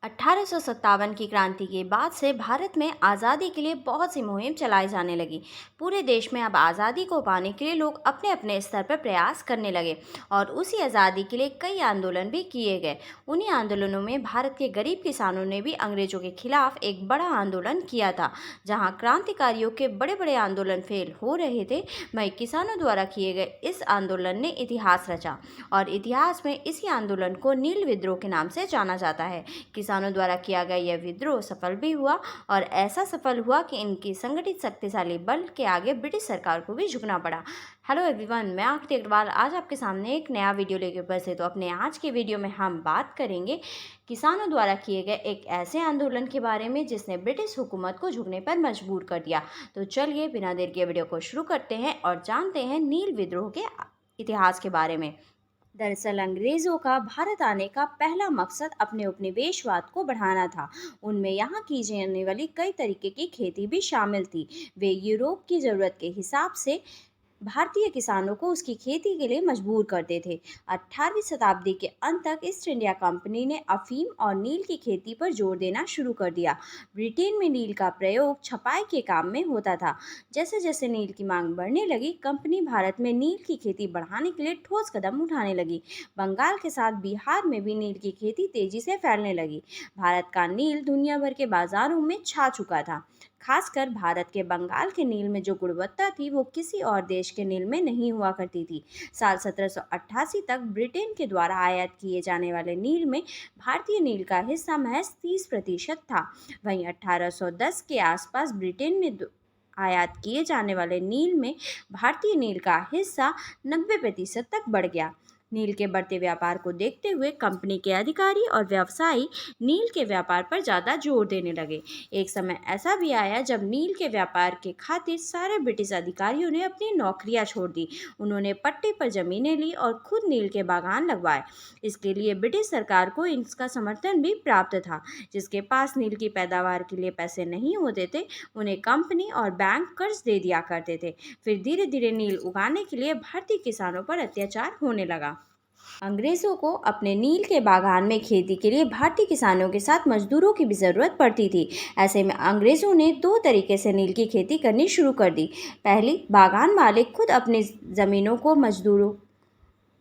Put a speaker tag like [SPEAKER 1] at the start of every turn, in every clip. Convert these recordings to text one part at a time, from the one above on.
[SPEAKER 1] 1857 की क्रांति के बाद से भारत में आज़ादी के लिए बहुत सी मुहिम चलाई जाने लगी। पूरे देश में अब आज़ादी को पाने के लिए लोग अपने अपने स्तर पर प्रयास करने लगे और उसी आज़ादी के लिए कई आंदोलन भी किए गए। उन्हीं आंदोलनों में भारत के गरीब किसानों ने भी अंग्रेजों के खिलाफ एक बड़ा आंदोलन किया था। जहां क्रांतिकारियों के बड़े बड़े आंदोलन फेल हो रहे थे, वहीं किसानों द्वारा किए गए इस आंदोलन ने इतिहास रचा और इतिहास में इसी आंदोलन को नील विद्रोह के नाम से जाना जाता है। किसानों द्वारा किया गया यह विद्रोह सफल भी हुआ और ऐसा सफल हुआ कि इनकी संगठित शक्तिशाली बल के आगे ब्रिटिश सरकार को भी झुकना पड़ा। हेलो एवरीवन, मैं आकृति अग्रवाल आज आपके सामने एक नया वीडियो लेकर उपस्थित हूँ। अपने आज के वीडियो में हम बात करेंगे किसानों द्वारा किए गए एक ऐसे आंदोलन के बारे में जिसने ब्रिटिश हुकूमत को झुकने पर मजबूर कर दिया। तो चलिए बिना देर के वीडियो को शुरू करते हैं और जानते हैं नील विद्रोह के इतिहास के बारे में। दरअसल अंग्रेजों का भारत आने का पहला मकसद अपने उपनिवेशवाद को बढ़ाना था। उनमें यहाँ की जाने वाली कई तरीके की खेती भी शामिल थी। वे यूरोप की ज़रूरत के हिसाब से भारतीय किसानों को उसकी खेती के लिए मजबूर करते थे। 18वीं शताब्दी के अंत तक ईस्ट इंडिया कंपनी ने अफीम और नील की खेती पर जोर देना शुरू कर दिया। ब्रिटेन में नील का प्रयोग छपाई के काम में होता था। जैसे जैसे नील की मांग बढ़ने लगी, कंपनी भारत में नील की खेती बढ़ाने के लिए ठोस कदम उठाने लगी। बंगाल के साथ बिहार में भी नील की खेती तेजी से फैलने लगी। भारत का नील दुनिया भर के बाजारों में छा चुका था। खासकर भारत के बंगाल के नील में जो गुणवत्ता थी वो किसी और देश के नील में नहीं हुआ करती थी। साल 1788 तक ब्रिटेन के द्वारा आयात किए जाने वाले नील में भारतीय नील का हिस्सा महज 30% था। वहीं 1810 के आसपास ब्रिटेन में आयात किए जाने वाले नील में भारतीय नील का हिस्सा 90% तक बढ़ गया। नील के बढ़ते व्यापार को देखते हुए कंपनी के अधिकारी और व्यवसायी नील के व्यापार पर ज़्यादा जोर देने लगे। एक समय ऐसा भी आया जब नील के व्यापार के खातिर सारे ब्रिटिश अधिकारियों ने अपनी नौकरियां छोड़ दी। उन्होंने पट्टे पर जमीनें ली और खुद नील के बागान लगवाए। इसके लिए ब्रिटिश सरकार को इसका समर्थन भी प्राप्त था। जिसके पास नील की पैदावार के लिए पैसे नहीं होते थे, उन्हें कंपनी और बैंक कर्ज दे दिया करते थे। फिर धीरे धीरे नील उगाने के लिए भारतीय किसानों पर अत्याचार होने लगा। अंग्रेजों को अपने नील के बागान में खेती के लिए भारतीय किसानों के साथ मजदूरों की भी ज़रूरत पड़ती थी। ऐसे में अंग्रेजों ने दो तरीके से नील की खेती करनी शुरू कर दी। पहली, बागान मालिक खुद अपनी ज़मीनों को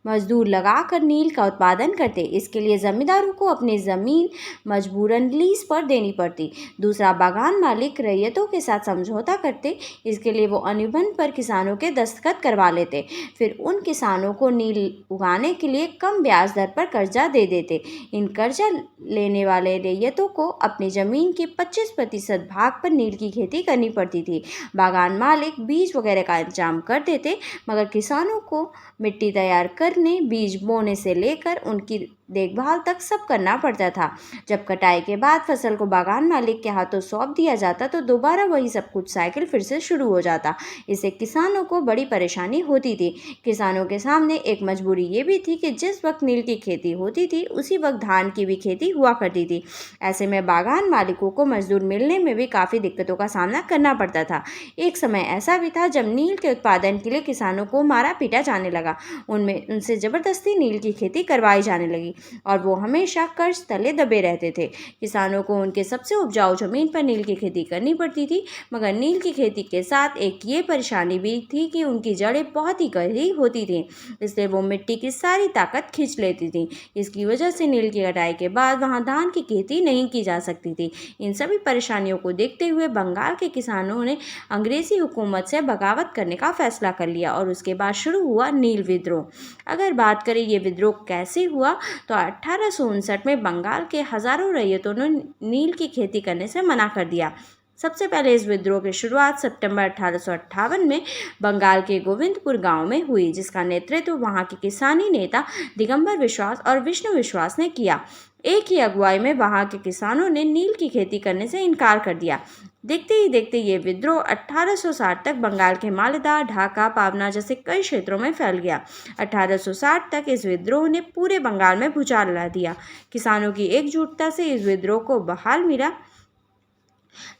[SPEAKER 1] मजदूर लगाकर नील का उत्पादन करते। इसके लिए जमींदारों को अपनी ज़मीन मजबूरन लीज पर देनी पड़ती। दूसरा, बागान मालिक रैयतों के साथ समझौता करते। इसके लिए वो अनुबंध पर किसानों के दस्तखत करवा लेते। फिर उन किसानों को नील उगाने के लिए कम ब्याज दर पर कर्जा दे देते। इन कर्जा लेने वाले रैयतों को अपनी ज़मीन के 25% भाग पर नील की खेती करनी पड़ती थी। बागान मालिक बीज वगैरह का इंतजाम कर देते, मगर किसानों को मिट्टी तैयार करने, बीज बोने से लेकर उनकी देखभाल तक सब करना पड़ता था। जब कटाई के बाद फसल को बागान मालिक के हाथों सौंप दिया जाता तो दोबारा वही सब कुछ साइकिल फिर से शुरू हो जाता। इससे किसानों को बड़ी परेशानी होती थी। किसानों के सामने एक मजबूरी ये भी थी कि जिस वक्त नील की खेती होती थी उसी वक्त धान की भी खेती हुआ करती थी। ऐसे में बागान मालिकों को मजदूर मिलने में भी काफ़ी दिक्कतों का सामना करना पड़ता था। एक समय ऐसा भी था जब नील के उत्पादन के लिए किसानों को मारा पीटा जाने लगा। उनसे ज़बरदस्ती नील की खेती करवाई जाने लगी और वो हमेशा कर्ज तले दबे रहते थे। किसानों को उनके सबसे उपजाऊ जमीन पर नील की खेती करनी पड़ती थी, मगर नील की खेती के साथ एक ये परेशानी भी थी कि उनकी जड़ें बहुत ही गहरी होती थीं, इसलिए वो मिट्टी की सारी ताकत खींच लेती थी। इसकी वजह से नील की कटाई के बाद वहाँ धान की खेती नहीं की जा सकती थी। इन सभी परेशानियों को देखते हुए बंगाल के किसानों ने अंग्रेजी हुकूमत से बगावत करने का फैसला कर लिया और उसके बाद शुरू हुआ नील विद्रोह। अगर बात करें ये विद्रोह कैसे हुआ, तो 1859 में बंगाल के हजारों रैयतों ने नील की खेती करने से मना कर दिया। सबसे पहले इस विद्रोह की शुरुआत सितंबर 1858 में बंगाल के गोविंदपुर गांव में हुई, जिसका नेतृत्व वहां के किसानी नेता दिगंबर विश्वास और विष्णु विश्वास ने किया। एक ही अगुवाई में वहां के किसानों ने नील की खेती करने से इनकार कर दिया। देखते ही देखते ये विद्रोह 1860 तक बंगाल के मालेदार, ढाका, पावना जैसे कई क्षेत्रों में फैल गया। 1860 तक इस विद्रोह ने पूरे बंगाल में भूचाल ला दिया। किसानों की एकजुटता से इस विद्रोह को बहाल मिला।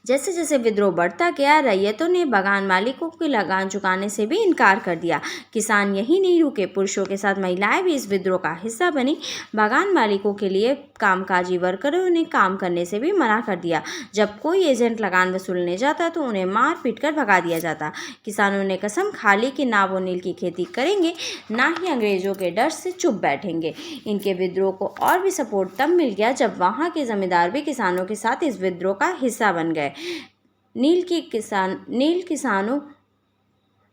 [SPEAKER 1] जैसे जैसे विद्रोह बढ़ता गया, रैयतों ने बागान मालिकों की लगान चुकाने से भी इनकार कर दिया। किसान यही नहीं रुके, पुरुषों के साथ महिलाएं भी इस विद्रोह का हिस्सा बनी। बागान मालिकों के लिए कामकाजी वर्करों ने काम करने से भी मना कर दिया। जब कोई एजेंट लगान वसूलने जाता तो उन्हें मार पीट कर भगा दिया जाता। किसानों ने कसम खा ली कि ना वो नील की खेती करेंगे, ना ही अंग्रेजों के डर से चुप बैठेंगे। इनके विद्रोह को और भी सपोर्ट तब मिल गया जब वहाँ के जमींदार भी किसानों के साथ इस विद्रोह का हिस्सा बन गए। नील किसानों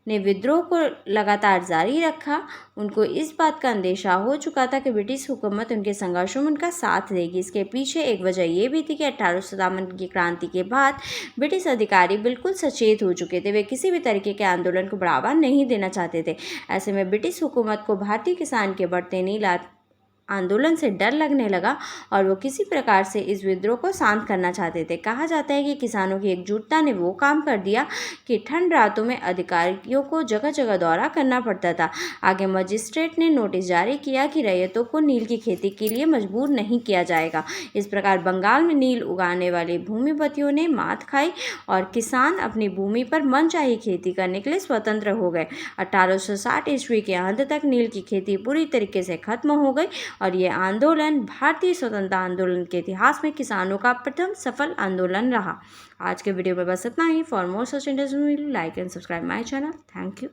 [SPEAKER 1] ने विद्रोह को लगातार जारी रखा। उनको इस बात का अंदेशा हो चुका था कि ब्रिटिश हुकूमत उनके संघर्षों में उनका साथ देगी। इसके पीछे एक वजह ये भी थी कि 1857 की क्रांति के बाद ब्रिटिश अधिकारी बिल्कुल सचेत हो चुके थे। वे किसी भी तरीके के आंदोलन को बढ़ावा नहीं देना चाहते थे। ऐसे में ब्रिटिश हुकूमत को भारतीय किसान के बढ़ते नील आंदोलन से डर लगने लगा और वो किसी प्रकार से इस विद्रोह को शांत करना चाहते थे। कहा जाता है कि किसानों की एकजुटता ने वो काम कर दिया कि ठंड रातों में अधिकारियों को जगह जगह दौरा करना पड़ता था। आगे मजिस्ट्रेट ने नोटिस जारी किया कि रैयतों को नील की खेती के लिए मजबूर नहीं किया जाएगा। इस प्रकार बंगाल में नील उगाने वाले भूमिपतियों ने मात खाई और किसान अपनी भूमि पर मनचाही खेती करने के लिए स्वतंत्र हो गए। 1860 ईस्वी के अंत तक नील की खेती पूरी तरीके से खत्म हो गई और ये आंदोलन भारतीय स्वतंत्रता आंदोलन के इतिहास में किसानों का प्रथम सफल आंदोलन रहा। आज के वीडियो में बस इतना ही। For more such interesting video, like and subscribe my channel. Thank you.